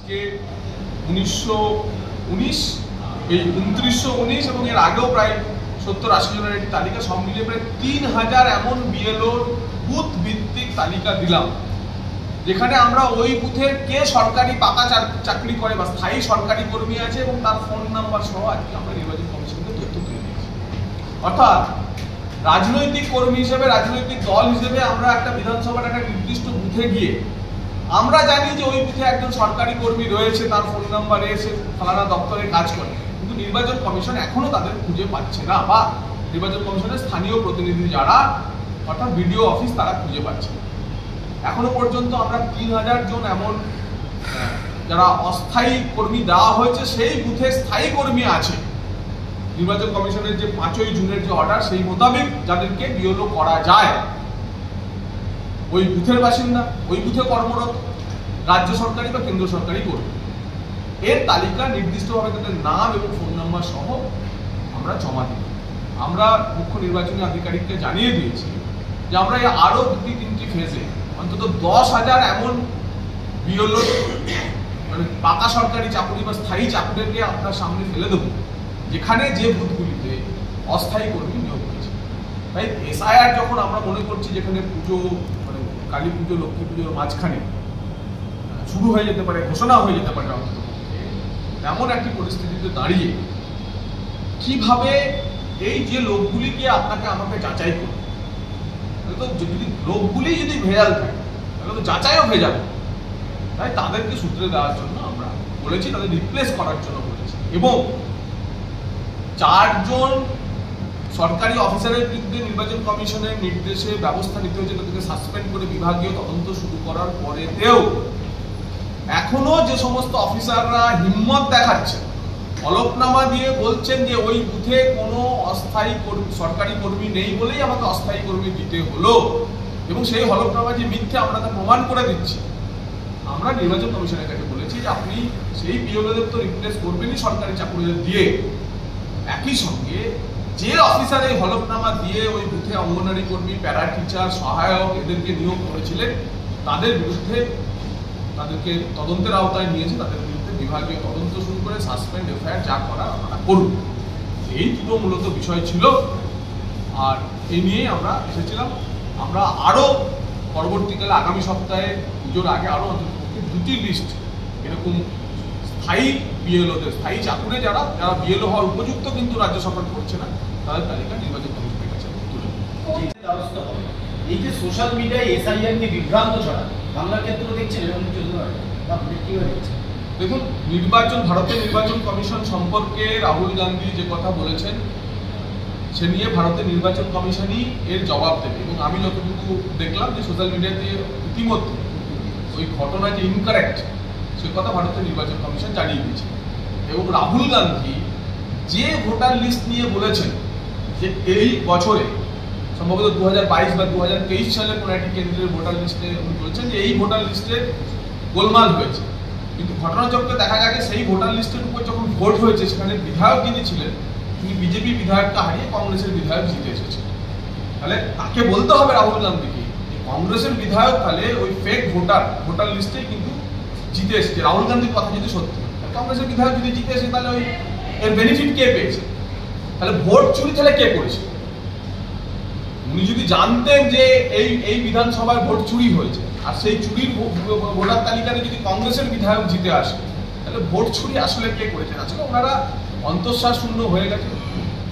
আজকে 1919 এই 2919 এবং এর আগেও প্রায় 70-80 জনের একটি তালিকা, সব মিলিয়ে প্রায় 3000 এমন বিএলওর বুথ ভিত্তিক তালিকা দিলাম, যেখানে আমরা ওই বুথের কে সরকারি পাকা চাকরি করে বা স্থায়ী সরকারি কর্মী আছে এবং তার ফোন নাম্বার সহ আজকে আমরা নির্বাচন কমিশনকে তথ্য তুলে দিয়েছি। অর্থাৎ রাজনৈতিক কর্মী হিসেবে, রাজনৈতিক দল হিসেবে আমরা একটা বিধানসভার একটা নির্দিষ্ট বুথে গিয়ে আমরা জানি যে ওই বুথে একজন সরকারি কর্মী রয়েছে, তার ফোন নাম্বারে এসে ফালানা দপ্তরে কাজ করে, কিন্তু নির্বাচন কমিশন এখনো তাদের খুঁজে পাচ্ছে না, বা নির্বাচন কমিশনের স্থানীয় প্রতিনিধি যারা অর্থাৎ বিডিও অফিস তারা খুঁজে পাচ্ছে না। এখনো পর্যন্ত আমরা 3000 জন এমন যারা অস্থায়ী কর্মী দেওয়া হয়েছে, সেই বুথে স্থায়ী কর্মী আছে, নির্বাচন কমিশনের যে 5ই জুনের যে অর্ডার সেই মোতাবেক যাদেরকে বিএলও করা যায়, ওই বুথের বাসিন্দা, ওই বুথে কর্মরত রাজ্য সরকারি বা কেন্দ্র সরকারি কর্মী, এর তালিকা নির্দিষ্টভাবে তাদের নাম এবং ফোন নাম্বার সহ আমরা জমা দিই। আমরা মুখ্য নির্বাচনী আধিকারিককে জানিয়ে দিয়েছি যে আমরা আরো 2-3টি ফেজে অন্তত 10,000 এমন বিএলও মানে পাকা সরকারি চাকরি বা স্থায়ী চাকরিকে আপনার সামনে ফেলে দেবো, যেখানে যে বুথগুলিতে অস্থায়ী কর্মী নিয়োগ হয়েছে। তাই এসআইআর যখন আমরা মনে করছি যেখানে পুজো মানে কালী পুজো, লক্ষ্মী পুজোর মাঝখানে শুরু হয়ে যেতে পারে, ঘোষণা হয়ে যেতে পারে, এমন একটি পরিস্থিতিতে দাঁড়িয়ে কিভাবে এই যে লোকগুলিকে আপনাকে আমাকে যাচাই করবে, তো যদি লোকগুলি যদি ভেজাল থাকে তাহলে তো যাচাইও ভেজাল, তাই তাদেরকে সূত্রে দেওয়ার জন্য আমরা বলেছি, তাদের রিপ্লেস করার জন্য বলেছি, এবং 4 জন সরকারি অফিসারের বিরুদ্ধে নির্বাচন কমিশনের নির্দেশে ব্যবস্থা নিতে হয়েছে, তাদেরকে সাসপেন্ড করে বিভাগীয় তদন্ত শুরু করার পরেতেও এখনো যে সমস্ত অফিসাররা হিম্মত দেখাচ্ছে, হলফনামা দিয়ে বলছেন যে ওই বুথে কোনো অস্থায়ী সরকারি কর্মী নেই বলেই আমাকে অস্থায়ী কর্মী দিতে হলো, এবং সেই হলফনামা যে মিথ্যে আমরা তা প্রমাণ করে দিচ্ছি, আমরা নির্বাচন কমিশনের কাছে বলেছি যে আপনি সেই বিএলওদের তো রিপ্লেস করবেনই সরকারি চাকরিদের দিয়ে, একই সঙ্গে যে অফিসার এই হলফনামা দিয়ে ওই বুথে অঙ্গনওয়াড়ি কর্মী, প্যারা টিচার, সহায়ক এদেরকে নিয়োগ করেছিলেন, তাদের বিরুদ্ধে তাদেরকে তদন্তের আওতায় নিয়েছে, তাদের বিরুদ্ধে বিভাগীয় তদন্ত শুরু করে সাসপেন্ড, এফআইআর যা করা আপনারা করুন। এই দুটো মূলত বিষয় ছিল, আর এই নিয়েই আমরা এসেছিলাম। আমরা আরো পরবর্তীকালে আগামী সপ্তাহে পুজোর আগে আরো অন্তত 2টি লিস্ট এরকম স্থায়ী বিএলওদের, স্থায়ী চাকুরে যারা যারা বিএলও হওয়ার উপযুক্ত কিন্তু রাজ্য সরকার করছে না, তাদের তালিকা নির্বাচন কমিশনের কাছে তুলে। এই যে সোশ্যাল মিডিয়ায় এসআইআর নিয়ে বিভ্রান্ত ছড়া, বাংলার ক্ষেত্রে দেখছেন এরকম দেখুন, ভারতের নির্বাচন কমিশন সম্পর্কে রাহুল গান্ধী যে কথা বলেছেন সে নিয়ে ভারতের নির্বাচন কমিশনই এর জবাব দেবে, এবং আমি যতটুকু দেখলাম যে সোশ্যাল মিডিয়াতে ইতিমধ্যে ওই ঘটনা যে ইনকারেক্ট সে কথা ভারতের নির্বাচন কমিশন জানিয়ে দিয়েছে। এবং রাহুল গান্ধী যে ভোটার লিস্ট নিয়ে বলেছেন যে এই বছরে সম্ভবত 2022 বা 2023 সালে কোনো একটি কেন্দ্রের ভোটার লিস্টে উনি বলছেন যে এই ভোটার লিস্টে গোলমাল হয়েছে, কিন্তু ঘটনাচক্রে দেখা গেছে সেই ভোটার লিস্টের উপর যখন ভোট হয়েছে সেখানে বিধায়ক যিনি ছিলেন তিনি বিজেপি বিধায়ককে হারিয়ে কংগ্রেসের বিধায়ক জিতে এসেছেন। তাহলে তাকে বলতে হবে রাহুল গান্ধীকে যে কংগ্রেসের বিধায়ক তাহলে ওই ফেক ভোটার লিস্টেই কিন্তু জিতে এসেছে। রাহুল গান্ধীর কথা যদি সত্যি, কংগ্রেসের বিধায়ক যদি জিতে এসে তাহলে ওই এর বেনিফিট কে পেয়েছে? তাহলে ভোট চুরি তাহলে কে করেছে? উনি যদি জানতেন যে এই বিধানসভায় ভোট চুরি হয়েছে আর সেই চুরির ভোটার তালিকাতে যদি কংগ্রেসের বিধায়ক জিতে আসে, তাহলে ভোট চুরি আসলে কে করেছেন? আসলে ওনারা অন্তঃশ্বাস শূন্য হয়ে গেছে।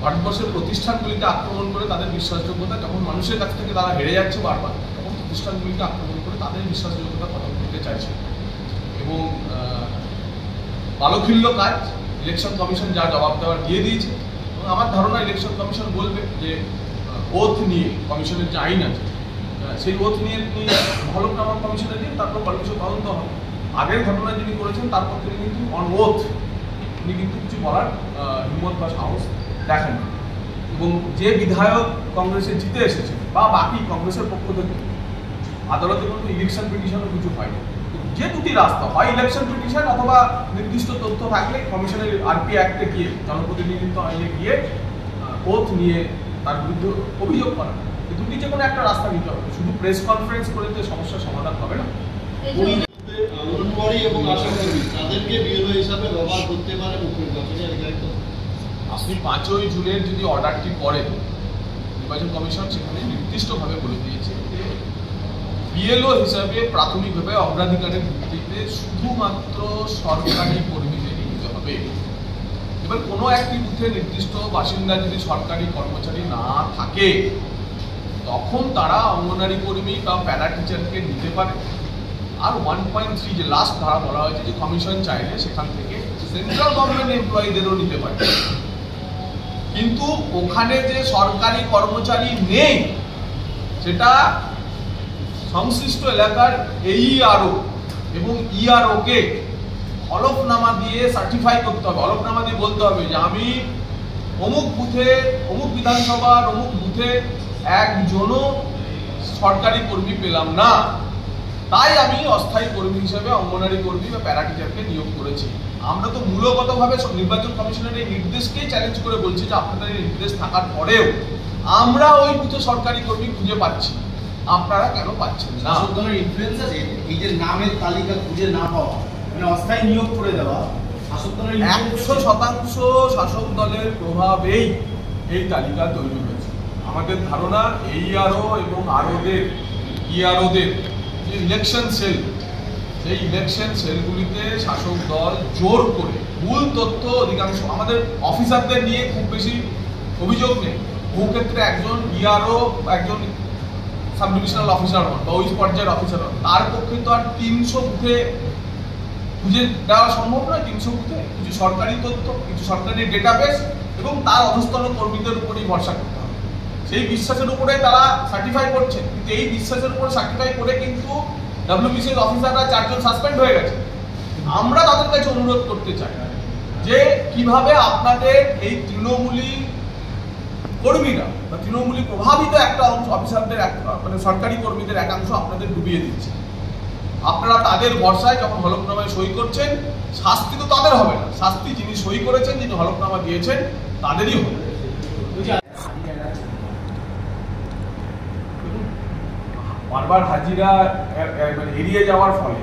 ভারতবর্ষের প্রতিষ্ঠানগুলিকে আক্রমণ করে তাদের বিশ্বাসযোগ্যতা, যখন মানুষের কাছ থেকে তারা হেরে যাচ্ছে বারবার, তখন প্রতিষ্ঠানগুলিকে আক্রমণ করে তাদের বিশ্বাসযোগ্যতা খতম করতে চাইছে। এবং বালখিল্য কাজ ইলেকশন কমিশন যা জবাব দেওয়ার দিয়ে দিয়েছে, এবং আমার ধারণা ইলেকশন কমিশন বলবে যে ওথ নিয়ে কমিশনের যে আইন আছে সেই ওথ নিয়ে হলফনামা কমিশনে দিন, তারপর কমিশন তদন্ত হবে। আগের ঘটনা যিনি করেছেন তারপর তিনি কিন্তু অন ওথ উনি কিন্তু কিছু বলার হিম্মত বা সাহস দেখেন। এবং যে বিধায়ক কংগ্রেসে জিতে এসেছে বা বাকি কংগ্রেসের পক্ষ থেকে আদালতে কোনো ইলেকশন পিটিশনও কিছু হয়নি, যে দুটি রাস্তা হয় ইলেকশন পিটিশন অথবা নির্দিষ্ট তথ্য থাকলে কমিশনের আরপি অ্যাক্টে গিয়ে জনপ্রতিনিধিত্ব আইনে গিয়ে ওথ নিয়ে তার বিরুদ্ধে অভিযোগ করা, দুটি যে কোনো একটা রাস্তা নিতে হবে। শুধু প্রেস কনফারেন্স করে সমস্যার সমাধান হবে না। প্রহরী এবং আশাকর্মী তাদেরকে বিএলও হিসাবে ব্যবহার করতে পারে মুখ্য নির্বাচনী আধিকারিক। আপনি 5ই জুনের যদি অর্ডারটি করেন, নির্বাচন কমিশন সেখানে নির্দিষ্টভাবে বলে দিয়েছে যে বিএলও হিসাবে প্রাথমিকভাবে অগ্রাধিকারের ভিত্তিতে শুধুমাত্র সরকারি কর্মীদেরই নিতে হবে। এবার কোনো একটি বুথে নির্দিষ্ট বাসিন্দা যদি সরকারি কর্মচারী না থাকে, তখন তারা অঙ্গনারী কর্মী বা প্যারা টিচারকে নিতে পারে। আর 1.3 যে লাস্ট ধারা বলা হয়েছে যে কমিশন চাইলে সেখান থেকে সেন্ট্রাল গভর্নমেন্ট এমপ্লয়িদেরও নিতে পারে। কিন্তু ওখানে যে সরকারি কর্মচারী নেই, সেটা সংশ্লিষ্ট এলাকার এইআরও এবং ইআরও কে হলফনামা দিয়ে সার্টিফাই করতে হবে। হলফনামা দিয়ে বলতে হবে যে আমি অমুক বুথে, অমুক বিধানসভার অমুক বুথে একজনও সরকারি কর্মী পেলাম না, তাই আমি অস্থায়ী কর্মী হিসেবে অঙ্গনারী কর্মী বা প্যারা টিচারকে নিয়োগ করেছি। আমরা তো মূলগতভাবে নির্বাচন কমিশনের এই নির্দেশকেই চ্যালেঞ্জ করে বলছি যে আপনাদের এই নির্দেশ থাকার পরেও আমরা ওই বুথে সরকারি কর্মী খুঁজে পাচ্ছি, আপনারা কেন পাচ্ছেন না? শাসক দলের ইনফ্লুয়েন্স আছে এই যে নামের তালিকা খুঁজে না পাওয়া, মানে অস্থায়ী নিয়োগ করে দেওয়া, শাসক দলের 100% শাসক দলের প্রভাবেই এই তালিকা তৈরি হয়েছে। আমাদের ধারণা এইআরও এবং ইআরওদের যে ইলেকশন সেল, সেই ইলেকশন সেলগুলিতে শাসক দল জোর করে ভুল তথ্য, অধিকাংশ আমাদের অফিসারদের নিয়ে খুব বেশি অভিযোগ নেই। বহু ক্ষেত্রে একজন ইআরও, একজন সাব ডিভিশনাল অফিসার হন বা ওই পর্যায়ের অফিসার হন, তার পক্ষে তো আর 300 বুথে খুঁজে দেওয়া সম্ভব নয়। 300 বুথে কিছু সরকারি তথ্য, কিছু সরকারি ডেটাবেস এবং তার অধস্তন কর্মীদের উপরেই ভরসা করতে হবে। সেই বিশ্বাসের উপরে তারা সার্টিফাই করছে, কিন্তু এই বিশ্বাসের উপর সার্টিফাই করে কিন্তু ডব্লিউবিসিএস অফিসাররা 4 জন সাসপেন্ড হয়ে গেছে। আমরা তাদের কাছে অনুরোধ করতে চাই যে কিভাবে আপনাদের এই তৃণমূলী কর্মীরা বা তৃণমূলী প্রভাবিত একটা অংশ অফিসারদের, মানে সরকারি কর্মীদের একাংশ আপনাদের ডুবিয়ে দিচ্ছে। আপনারা তাদের ভরসায় যখন হলফনামায় সই করছেন, শাস্তি তো তাদের হবে না, শাস্তি যিনি সই করেছেন, যিনি হলফনামা দিয়েছেন, তাদেরই হবে। বারবার হাজিরা মানে এড়িয়ে যাওয়ার ফলে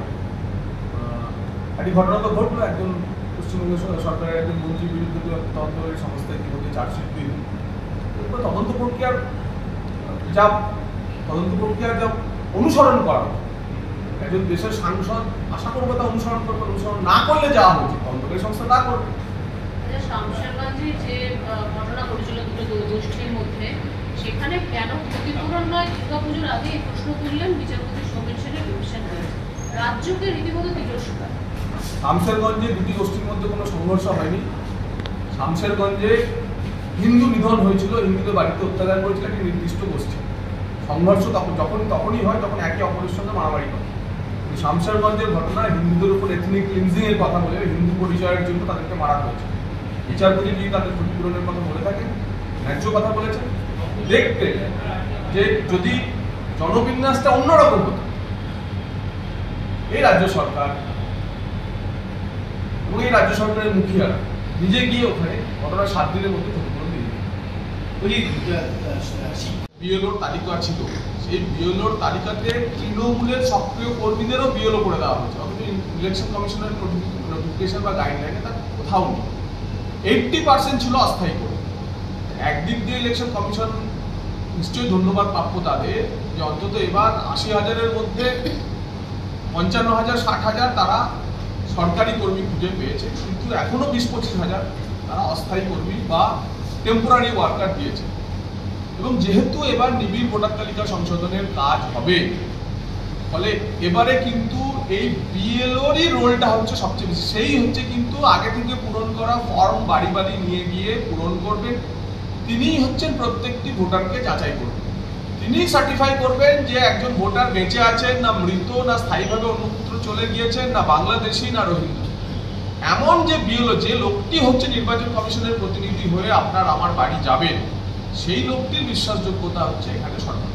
একটি ঘটনা তো ঘটলো। একজন পশ্চিমবঙ্গ সরকারের একজন মন্ত্রীর বিরুদ্ধে তদন্তকারী সংস্থা ইতিমধ্যে চার্জশিট দিয়ে দিল। তদন্ত প্রক্রিয়ার যা অনুসরণ করা, একজন দেশের সাংসদ আশা করবো তা অনুসরণ করবে। অনুসরণ না করলে যাওয়া হয়েছে, তদন্তকারী সংস্থা না করবে। শামশেরগঞ্জে যে ঘটনা ঘটেছিল দুটো গোষ্ঠীর মধ্যে, সেখানে কেন ক্ষতিপূরণ নয় দুর্গাপুজোর আগে এই প্রশ্ন তুললেন বিচারপতি সোমেন সেনের ডিভিশন বেঞ্চ। রাজ্যকে রীতিমতো তিরস্কার। শামশেরগঞ্জে দুটি গোষ্ঠীর মধ্যে কোনো সংঘর্ষ হয়নি। শামশেরগঞ্জে হিন্দু নিধন হয়েছিল, হিন্দুদের বাড়িতে অত্যাচার করেছিল একটি নির্দিষ্ট গোষ্ঠী। সংঘর্ষ তখনই হয় যখন একে অপরের সঙ্গে মারামারি করে। শামশেরগঞ্জের ঘটনায় হিন্দুদের উপর এথনিক ক্লিনজিং এর কথা বলে হিন্দু পরিচয়ের জন্য তাদেরকে মারা হয়েছে। বিচারপতি যদি তাদের ক্ষতিপূরণের কথা বলে থাকেন, ন্যায্য কথা বলেছেন। দেখতে যে যদি জনবিন্যাসটা অন্যরকম হতো, এই রাজ্য সরকার এবং এই রাজ্য সরকারের মুখিয়ারা নিজে গিয়ে ওখানে ঘটনা 7 দিনের মধ্যে ক্ষতিপূরণ দিয়ে বিএলওর তালিকা ছিল, সেই বিএলওর তালিকাতে তৃণমূলের সক্রিয় কর্মীদেরও বিএলও করে দেওয়া হয়েছে। অথচ ইলেকশন কমিশনের নোটিফিকেশন বা গাইডলাইনে তার কোথাও নেই। 80% ছিল অস্থায়ী কর্মী। একদিক দিয়ে ইলেকশন কমিশন নিশ্চয়ই ধন্যবাদ প্রাপ্য তাদের যে অন্তত এবার 80,000-এর মধ্যে 55,000, 60,000 তারা সরকারি কর্মী খুঁজে পেয়েছে, কিন্তু এখনো 20-25,000 তারা অস্থায়ী কর্মী বা টেম্পোরারি ওয়ার্কার দিয়েছে। এবং যেহেতু এবার নিবিড় ভোটার তালিকা সংশোধনের কাজ হবে, ফলে এবারে কিন্তু এই বিএলওরই রোলটা হচ্ছে সবচেয়ে বেশি। সেই হচ্ছে কিন্তু আগে থেকে পূরণ করা ফর্ম বাড়ি বাড়ি নিয়ে গিয়ে পূরণ করবেন। তিনিই হচ্ছেন প্রত্যেকটি ভোটারকে যাচাই করবেন। তিনি সার্টিফাই করবেন যে একজন ভোটার বেঁচে আছেন, না মৃত, না স্থায়ীভাবে অন্যত্র চলে গিয়েছেন, না বাংলাদেশি, না রোহিঙ্গা। এমন যে বিএলও, যে লোকটি হচ্ছে নির্বাচন কমিশনের প্রতিনিধি হয়ে আপনার আমার বাড়ি যাবেন, সেই লোকটির বিশ্বাসযোগ্যতা হচ্ছে এখানে সরকার।